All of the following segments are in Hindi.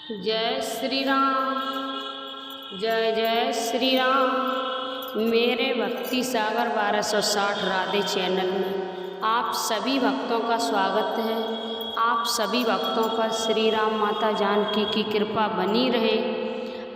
जय श्री राम। जय जय श्री राम। मेरे भक्ति सागर 1260 राधे चैनल में आप सभी भक्तों का स्वागत है। आप सभी भक्तों पर श्री राम माता जानकी की कृपा बनी रहे।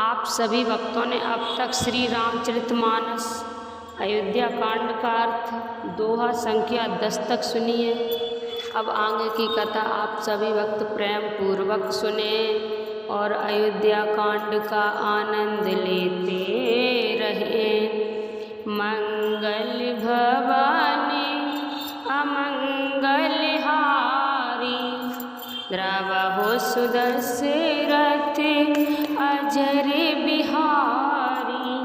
आप सभी भक्तों ने अब तक श्री रामचरितमानस अयोध्या कांड का अर्थ दोहा संख्या 10 तक सुनी है। अब आगे की कथा आप सभी भक्त प्रेम पूर्वक सुने और अयोध्या कांड का आनंद लेते रहे। मंगल भवानी अमंगल हारी, द्रवहु सुदशरथ अजर बिहारी।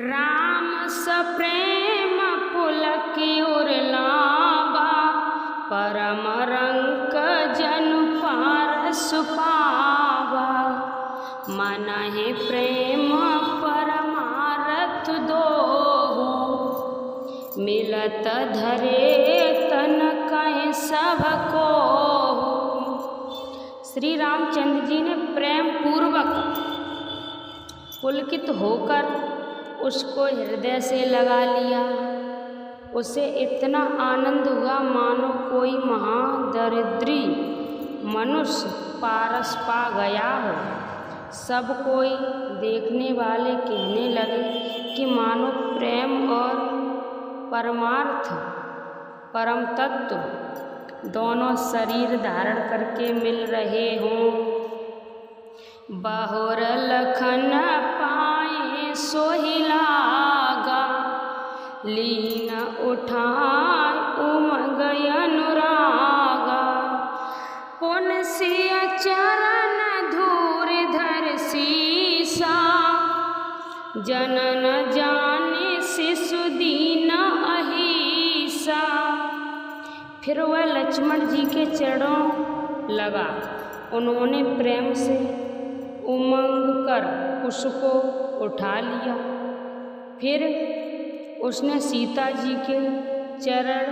राम सप्रेम पुलकियोर लावा, परम रंक जनु पारस पावा। मनहि प्रेम परमारथ दोहु, मिलत धरे तन कहि सब कोहु। श्री रामचंद्र जी ने प्रेम पूर्वक पुलकित होकर उसको हृदय से लगा लिया। उसे इतना आनंद हुआ मानो कोई महादरिद्री मनुष्य पारस पा गया हो। सब कोई देखने वाले कहने लगे कि मानो प्रेम और परमार्थ परम तत्व दोनों शरीर धारण करके मिल रहे हों। बहुर लखन पाए सोहि लागा, लीन उठाए उमग अनुरागा। पुन सिय चरण धूर धर सीसा, जनन जाने शिशु दीन अहिसा। फिर वह लक्ष्मण जी के चरणों लगा। उन्होंने प्रेम से उमंग कर उसको उठा लिया। फिर उसने सीता जी के चरण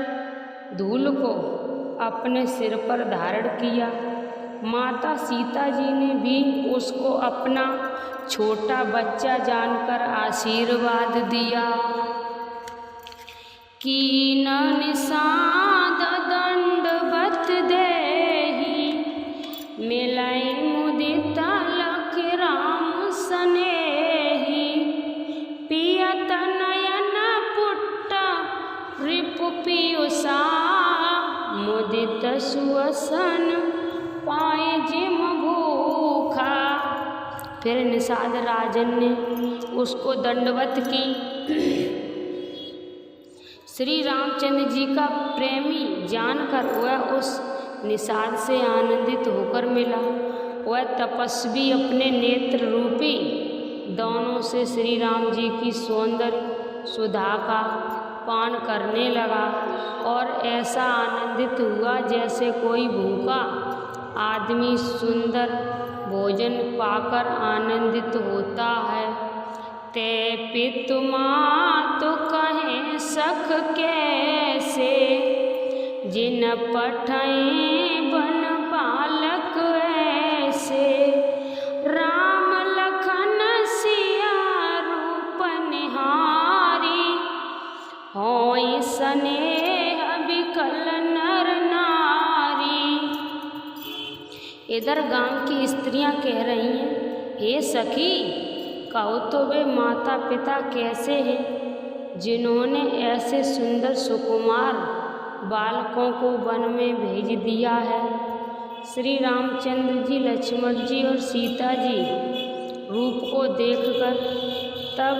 धूल को अपने सिर पर धारण किया। माता सीता जी ने भी उसको अपना छोटा बच्चा जानकर आशीर्वाद दिया। कीन निषाद दंडवत देहि, मिलाई मुदित लख राम सनेहि। पियत नयन पुट्ट रिपु पियुषा, मुदित सुवसन पाए जिम भूखा। फिर निषाद राजन ने उसको दंडवत की। श्री रामचंद्र जी का प्रेमी जानकर वह उस निषाद से आनंदित होकर मिला। वह तपस्वी अपने नेत्र रूपी दोनों से श्री राम जी की सौंदर्य सुधा का पान करने लगा और ऐसा आनंदित हुआ जैसे कोई भूखा आदमी सुंदर भोजन पाकर आनंदित होता है। ते पितु मातु कहें सख कैसे, जिन पठई बन बालक ऐसे। राम लखन सिया रूप निहारी, होई स्नेह विकल नर नारी। इधर गांव की स्त्रियां कह रही हैं, हे सखी, कहो तो वे माता पिता कैसे हैं जिन्होंने ऐसे सुंदर सुकुमार बालकों को वन में भेज दिया है। श्री रामचंद्र जी, लक्ष्मण जी और सीता जी रूप को देखकर तब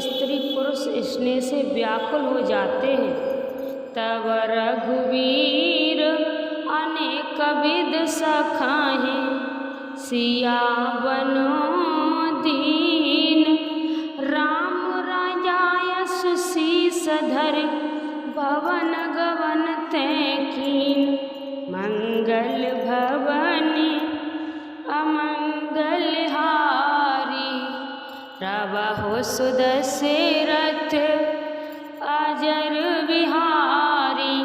स्त्री पुरुष स्नेह से व्याकुल हो जाते हैं। तब रघुवीर अनेक विध सखाहें, सियावन दीन। राम राजाय सुशीस धर, भवन गवन तै कीन। मंगल भवनी अमंगल हारी, द्रवहु सुदशरथ अजर बिहारी।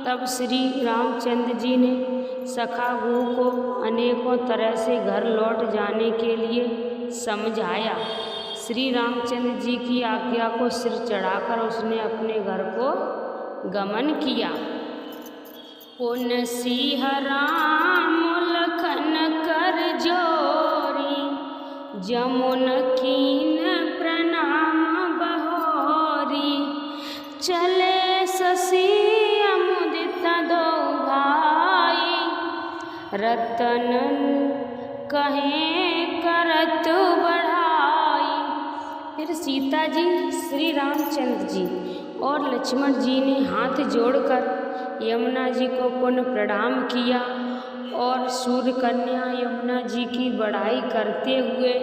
तब श्री रामचंद्र जी ने सखा गु को अनेकों तरह से घर लौट जाने के लिए समझाया। श्री रामचंद्र जी की आज्ञा को सिर चढ़ाकर उसने अपने घर को गमन किया। पुन सिंह राम लखन कर जोरी, जमुन कीन प्रणाम बहोरी। चले शशि अमुदित दो भाई, रतन कहें करत बढ़ाई। फिर सीता जी, श्री रामचंद्र जी और लक्ष्मण जी ने हाथ जोड़कर यमुना जी को पुनः प्रणाम किया और सूर्य कन्या यमुना जी की बड़ाई करते हुए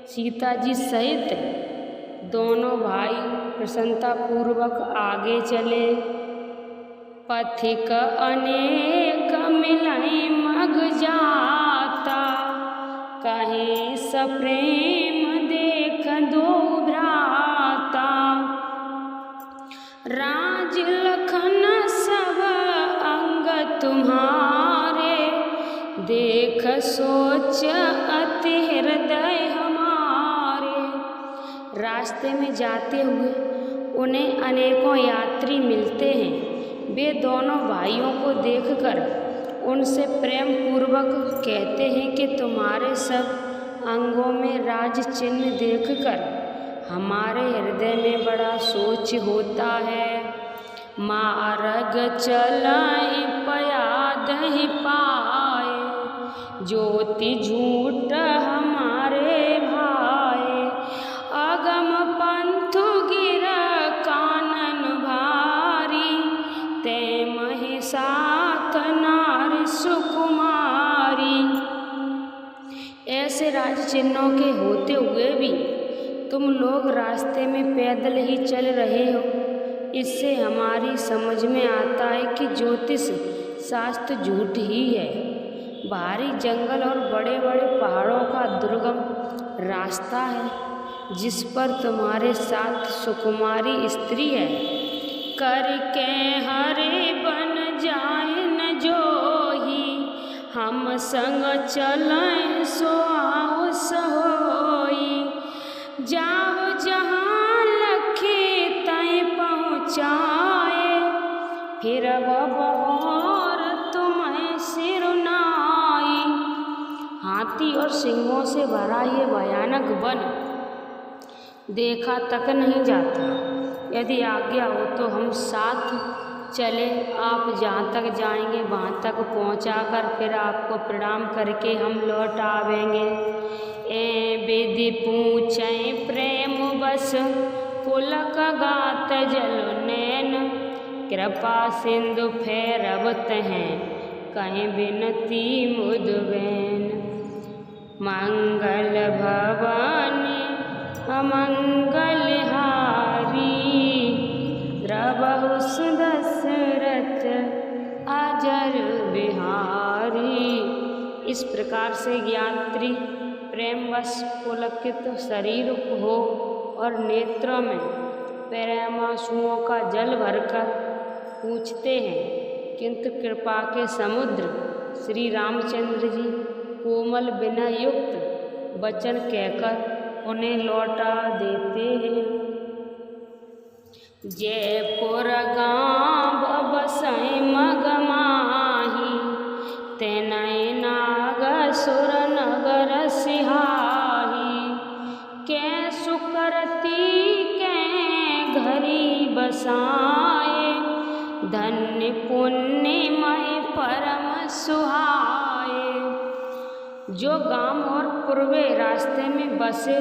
सीता जी सहित दोनों भाई प्रसन्नता पूर्वक आगे चले। पथिक अनेक मिलई मग जाता, कहे सप्रेम देख दो भ्राता। राज लखन सब अंग तुम्हारे, देख सोच अति हृदय हमारे। रास्ते में जाते हुए उन्हें अनेकों यात्री मिलते हैं। वे दोनों भाइयों को देखकर उनसे प्रेम पूर्वक कहते हैं कि तुम्हारे सब अंगों में राज चिन्ह देखकर हमारे हृदय में बड़ा सोच होता है। मार्ग चलाए पयाद ही पाए, ज्योति झूठ हमारे भाई। अगम पंथु गिर कानन भारी, ते महि साथ नारी सुकुमारी। ऐसे राज चिन्हों के होते हुए भी तुम लोग रास्ते में पैदल ही चल रहे हो। इससे हमारी समझ में आता है कि ज्योतिष शास्त्र झूठ ही है। भारी जंगल और बड़े बड़े पहाड़ों का दुर्गम रास्ता है, जिस पर तुम्हारे साथ सुकुमारी स्त्री है। करके हरे बन जाए न जोही, हम संग चलें सो आओ सहोई। जाओ जहाँ लखे तय पहुँचाए, फिर बहोर तुम्हें सिरुनाई। हाथी और सिंहों से भरा ये भयानक वन देखा तक नहीं जाता। यदि आज्ञा हो तो हम साथ चले, आप जहाँ तक जाएंगे वहाँ तक पहुँचाकर फिर आपको प्रणाम करके हम लौट आवेंगे। ए विधि पूछें प्रेम बस, पुलक गात जल नैन। कृपा सिंधु फेरवत हैं, कहीं विनती मुदबैन। मंगल भवानी अमंगल हारी, द्रवहु दशरथ अजर बिहारी। इस प्रकार से यात्री प्रेमवश पुलकित शरीर हो और नेत्रों में प्रेमांसुओं का जल भरकर पूछते हैं, किंतु कृपा के समुद्र श्री रामचंद्र जी कोमल विनय युक्त वचन कहकर उन्हें लौटा देते हैं। जयपुर गाँव बसई मगमाही, तेनय नाग सुर नगर सिहाही। कै सुकरती कै घरी बसाए, धन्य पुण्यमय परम सुहाए। जो गांव और पूर्वे रास्ते में बसे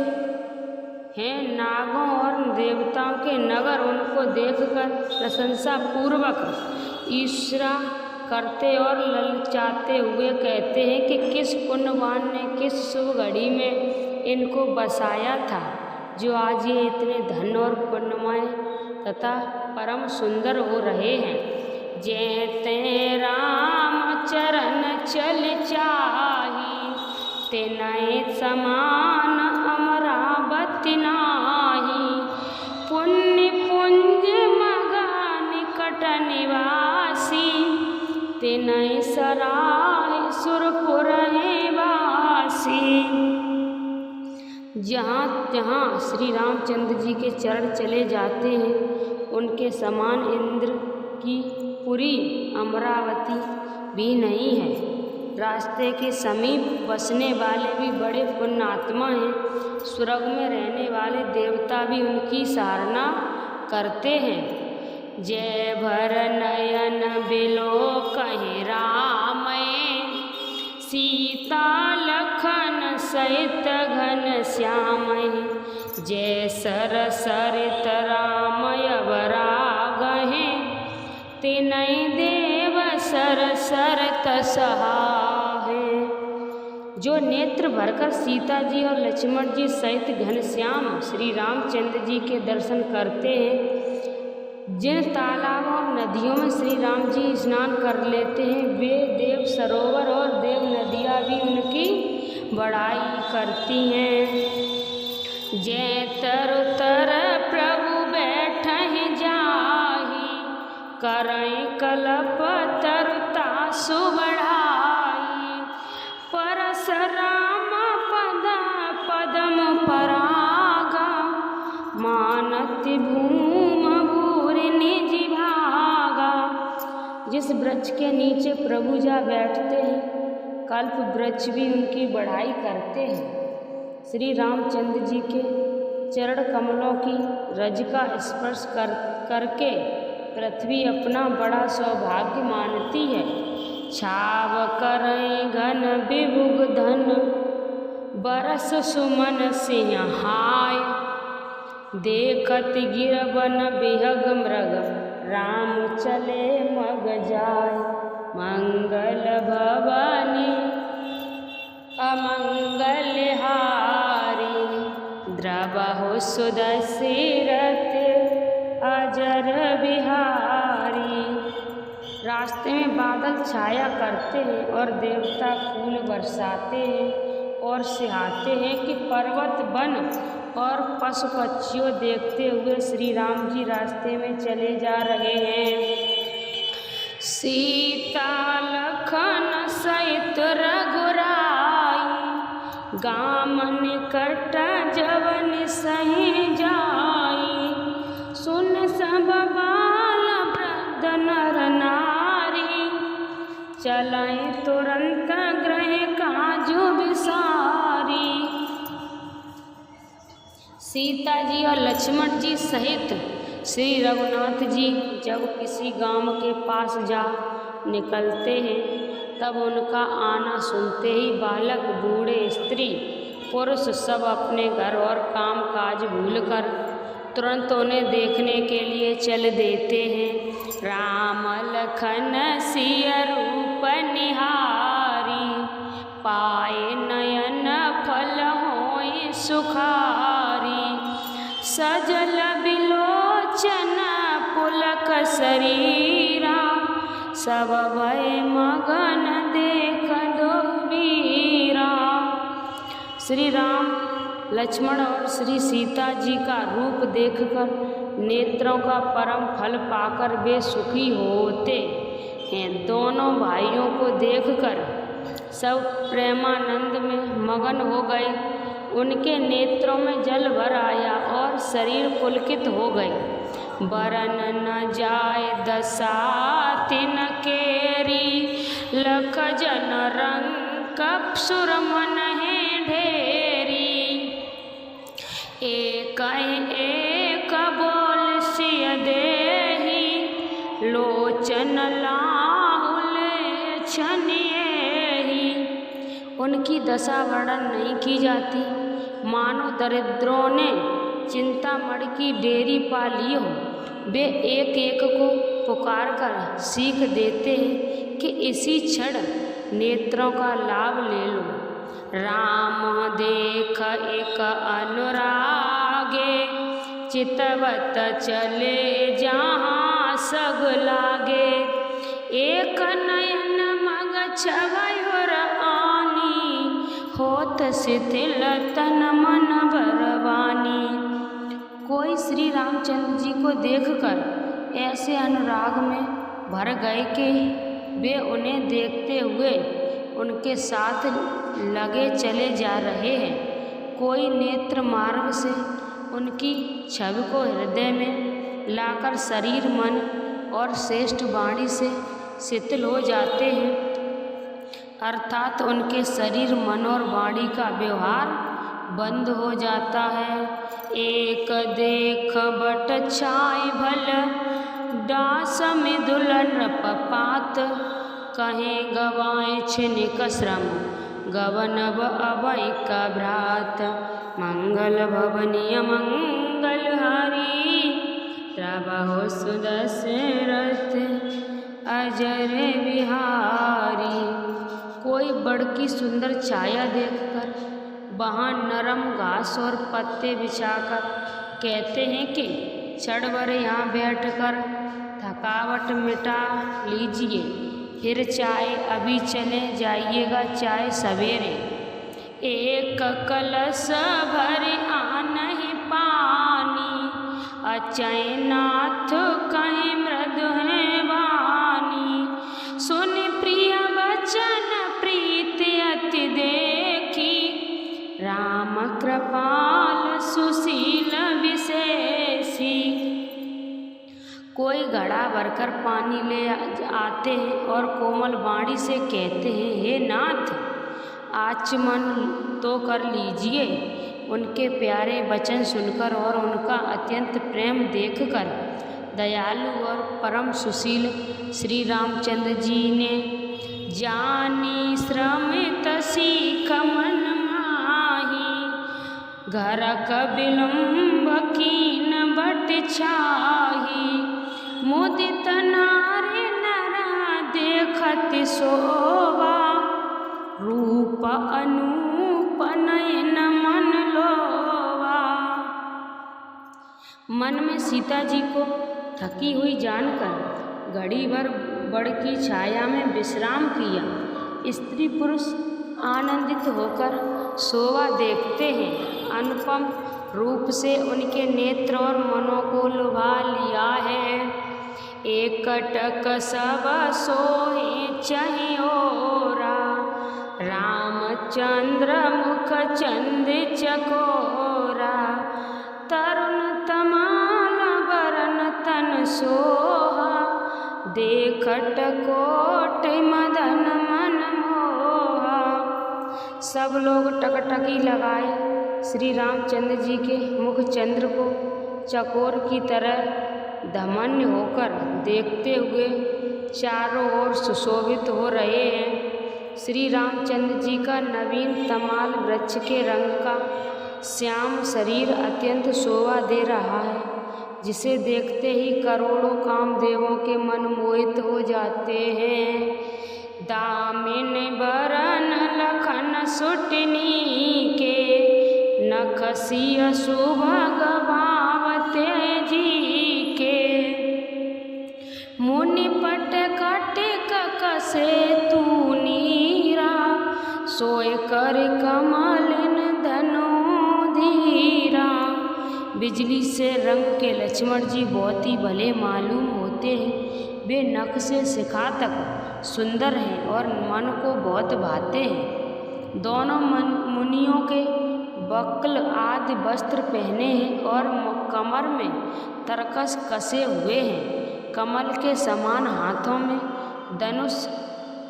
हैं नागों और देवताओं के नगर, उनको देखकर प्रशंसा पूर्वक ईर्ष्या करते और ललचाते हुए कहते हैं कि किस पुण्यवान ने किस शुभ घड़ी में इनको बसाया था, जो आज ये इतने धन और पुण्यमय तथा परम सुंदर हो रहे हैं। जैते राम चरण चल चाही, तेनय समान अमरावति नाही। पुण्य पुंज मगा निकट निवासी, ते तिनहि सराय सुरपुर वासी। जहाँ जहाँ श्री रामचंद्र जी के चरण चले जाते हैं, उनके समान इंद्र की पुरी अमरावती भी नहीं है। रास्ते के समीप बसने वाले भी बड़े पुण्यात्मा हैं। स्वर्ग में रहने वाले देवता भी उनकी सराहना करते हैं। जय भर नयन बिलो कहे राम, सीता लखन सहित घन श्याम। जय सर सरित राम अवरागहि, तिनहि देव सर सरत सहाय। जो नेत्र भरकर सीता जी और लक्ष्मण जी सहित घनश्याम श्री रामचंद्र जी के दर्शन करते हैं, जिन तालाबों और नदियों में श्री राम जी स्नान कर लेते हैं, वे देव सरोवर और देव नदियाँ भी उनकी बड़ाई करती हैं। जय तरु तर प्रभु बैठहि जाहि, करई कलप तरुता सुबढ़ाई। परशुराम पदम परागा, मानति भूम भूरि निज भागा। जिस वृक्ष के नीचे प्रभु जा बैठते हैं, कल्प वृक्ष भी उनकी बढ़ाई करते हैं। श्री रामचंद्र जी के चरण कमलों की रज का स्पर्श करके पृथ्वी अपना बड़ा सौभाग्य मानती है। छाव करई घन विभुग धन, बरस सुमन सिंहाय। देखत गिरवन बिहग मृग, राम चले मग जाय। मंगल भवानी अमंगल हारी, द्रवहु सुदशरथ अजर बिहारी। रास्ते में बादल छाया करते हैं और देवता फूल बरसाते हैं और सिहाते हैं कि पर्वत वन और पशु पक्षियों देखते हुए श्री राम जी रास्ते में चले जा रहे हैं। सीता लखन सहित रघुराई, गाम निकट जवन सही जाई। सुन सब बाल वृद्ध नर नारी, चलें तुरंत ग्रह काजु विसारी। सीता जी और लक्ष्मण जी सहित श्री रघुनाथ जी जब किसी गांव के पास जा निकलते हैं, तब उनका आना सुनते ही बालक, बूढ़े, स्त्री, पुरुष सब अपने घर और काम काज भूलकर तुरंत उन्हें देखने के लिए चल देते हैं। राम लखन सिय रूप निहारी, पाए नयन फल होए सुखारी। सजल बिलोचन पुलक शरीरा, सब भय मगन देख दो वीरा। श्री राम, लक्ष्मण और श्री सीता जी का रूप देखकर नेत्रों का परम फल पाकर वे सुखी होते हैं। दोनों भाइयों को देखकर सब प्रेमानंद में मगन हो गए। उनके नेत्रों में जल भर आया और शरीर पुलकित हो गए। बरन न जाय दशा तिन केरी, लख जन रंग सुर मन है ढेरी। एक एक बोल सिय देहि, लोचन लाहुल छनिएहि। उनकी दशा वर्णन नहीं की जाती, मानो दरिद्रों ने चिंतामणि की डेरी पा ली हो। वे एक एक को पुकार कर सीख देते हैं कि इसी क्षण नेत्रों का लाभ ले लो। राम देख एक अनुरागे, चितवत चले जहाँ सग लागे। एक नयन मग छवयोर आनी, होत शिथिल तन मन बरवानी। कोई श्री रामचंद्र जी को देखकर ऐसे अनुराग में भर गए कि वे उन्हें देखते हुए उनके साथ लगे चले जा रहे हैं। कोई नेत्र मार्ग से उनकी छवि को हृदय में लाकर शरीर, मन और श्रेष्ठ वाणी से शिथिल हो जाते हैं, अर्थात उनके शरीर, मन और वाणी का व्यवहार बंद हो जाता है। एक देख बट छाय भल, दास में दुलन पपात, कहें गवाएं छिनिक श्रम, गवनब अभय का भ्रात, मंगल भवनीय मंगल हरि, प्रभु सुदशरथ अजर बिहारी। कोई बड़की सुंदर छाया देखकर वहाँ नरम घास और पत्ते बिछाकर कहते हैं कि क्षण भर यहाँ बैठकर थकावट मिटा लीजिए, फिर चाहे अभी चले जाइएगा, चाहे सवेरे। एक कलश भर आनहि पानी, अचयनाथ कहें मृदु है वाणी, सुन प्रिय वचन प्रीति अति देखी, राम कृपाल सुशील विशेषी। कोई घड़ा भरकर पानी ले आते हैं और कोमल वाणी से कहते हैं, हे नाथ, आचमन तो कर लीजिए। उनके प्यारे वचन सुनकर और उनका अत्यंत प्रेम देखकर दयालु और परम सुशील श्री रामचंद्र जी ने जानी श्रमित सीख मन माही, घर कबिलम्ब कीन बट छाही, मुदित नारी नरा देखत शोभा, रूप अनूप नयन मन लोवा। मन में सीता जी को थकी हुई जानकर घड़ी भर बड़ की छाया में विश्राम किया। स्त्री पुरुष आनंदित होकर शोभा देखते हैं। अनुपम रूप से उनके नेत्र और मनों को लुभा लिया है। एकटक सब सोहे चहिओरा, रामचंद्र मुख चंद चकोरा, तरुण तमाल बरन तन सोहा, देखट कोट मदन मन मोहा। सब लोग टकटकी लगाए श्री रामचंद्र जी के मुख चंद्र को चकोर की तरह धमन्य होकर देखते हुए चारों ओर सुशोभित हो रहे हैं। श्री रामचंद्र जी का नवीन तमाल वृक्ष के रंग का श्याम शरीर अत्यंत शोभा दे रहा है, जिसे देखते ही करोड़ों कामदेवों के मन मोहित हो जाते हैं। दामिन बरन लखन सुटनी के, नखसिय सुभग भावते जी के, मुनि पट कटिक कसे तू नीरा, सोय कर कमलिन धनु धीरा। बिजली से रंग के लक्ष्मण जी बहुत ही भले मालूम होते हैं। वे नख से शिखा तक सुंदर हैं और मन को बहुत भाते हैं। दोनों मुनियों के बक्ल आदि वस्त्र पहने हैं और कमर में तरकस कसे हुए हैं। कमल के समान हाथों में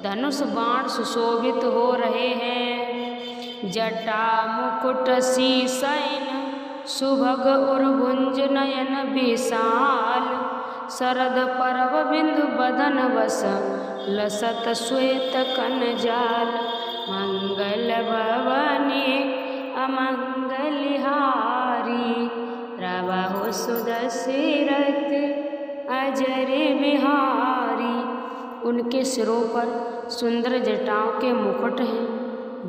धनुष बाण सुशोभित हो रहे हैं। जटा मुकुट शीशैन सुभग उर्भुंज नयन विशाल, शरद पर्व बिंदु बदन बस लसत श्वेत कनजाल। मंगल भवने अमंगलहारी, प्रभु सुदशरथ अजर बिहारी। उनके सिरों पर सुंदर जटाओं के मुकुट हैं।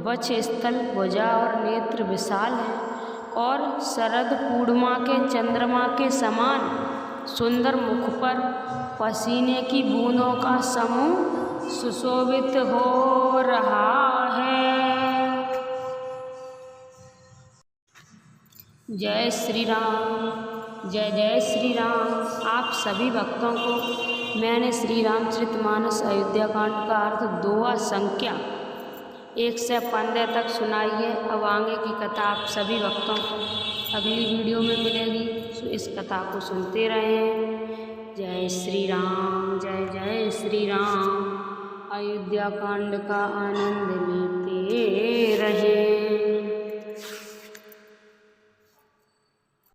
वक्ष स्थल, भुजा और नेत्र विशाल हैं और शरद पूर्णिमा के चंद्रमा के समान सुंदर मुख पर पसीने की बूंदों का समूह सुशोभित हो रहा है। जय श्री राम, जय जय श्री राम। आप सभी भक्तों को मैंने श्री रामचरितमानस अयोध्या कांड का अर्थ दोहा संख्या 1 से 15 तक सुनाई है। अब आगे की कथा आप सभी भक्तों को अगली वीडियो में मिलेगी, तो इस कथा को सुनते रहें। जय श्री राम, जय जय श्री राम। अयोध्या कांड का आनंद ले